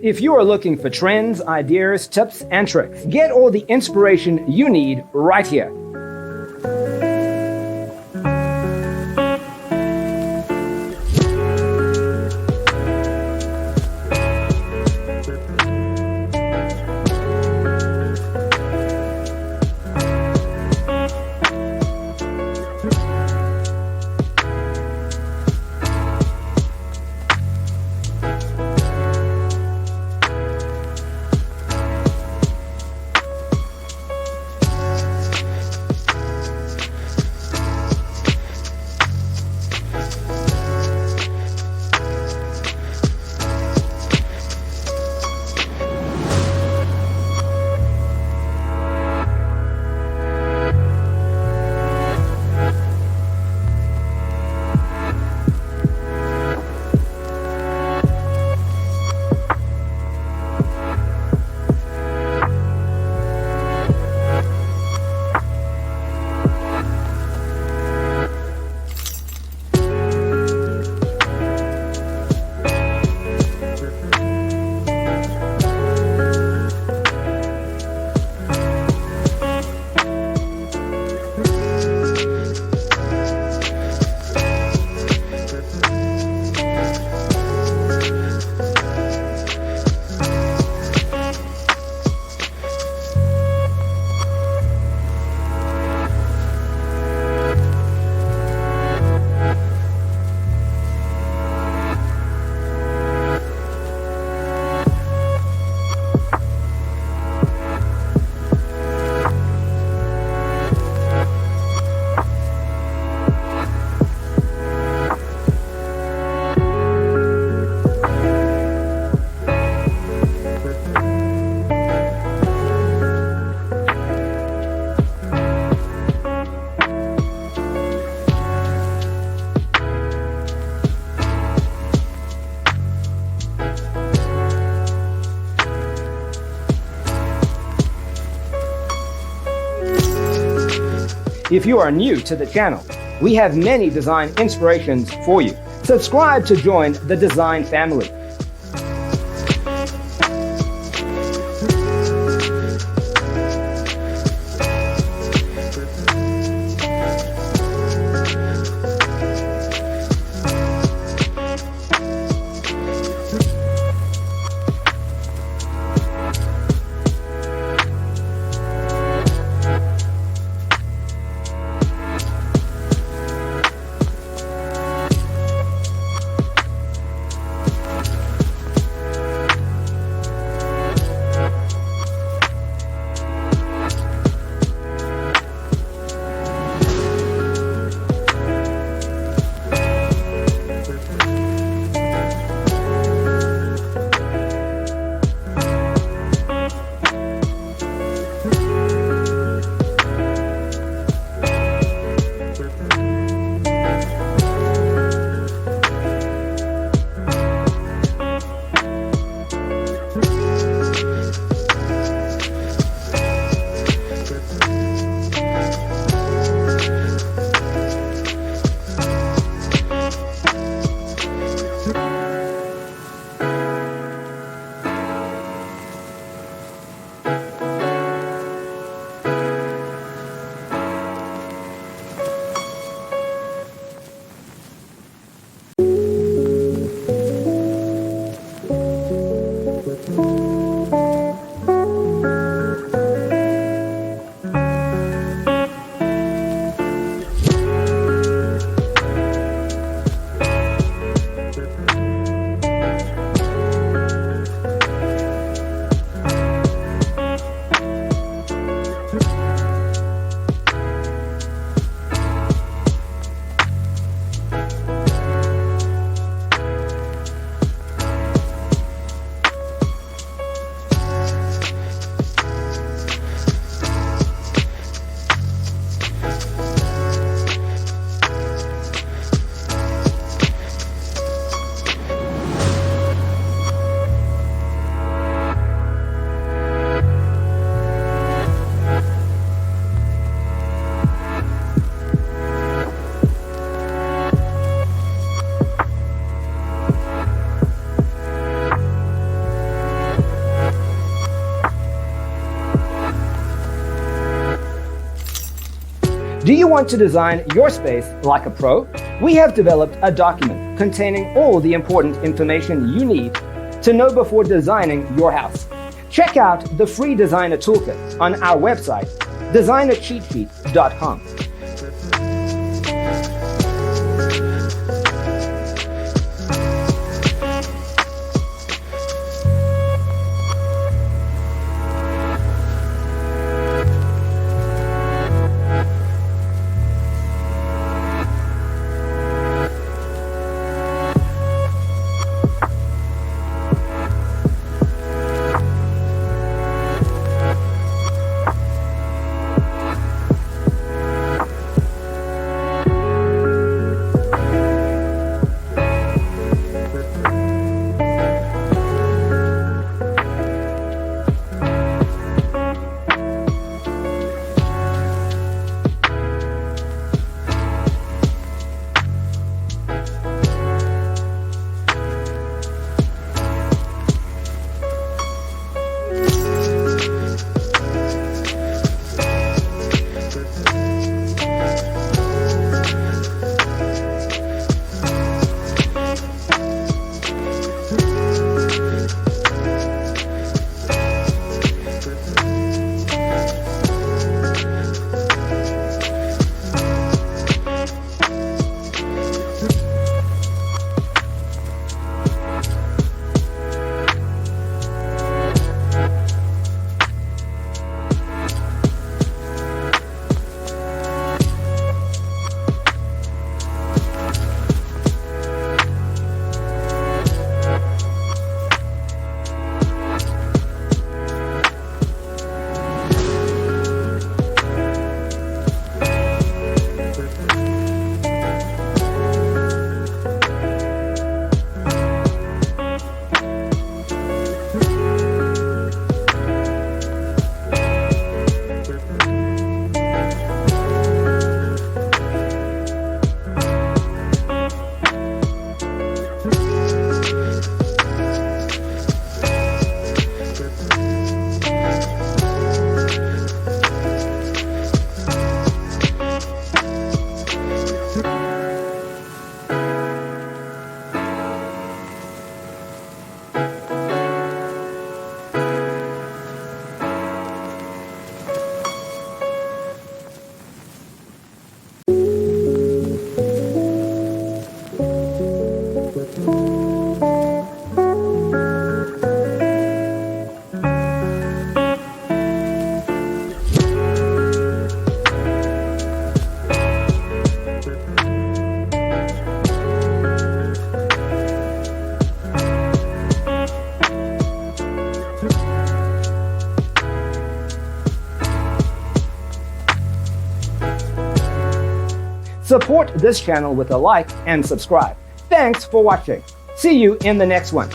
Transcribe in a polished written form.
If you are looking for trends, ideas, tips, and tricks, get all the inspiration you need right here. If you are new to the channel, we have many design inspirations for you. Subscribe to join the design family. Do you want to design your space like a pro? We have developed a document containing all the important information you need to know before designing your house. Check out the free designer toolkit on our website, designercheatsheet.com. Support this channel with a like and subscribe. Thanks for watching. See you in the next one.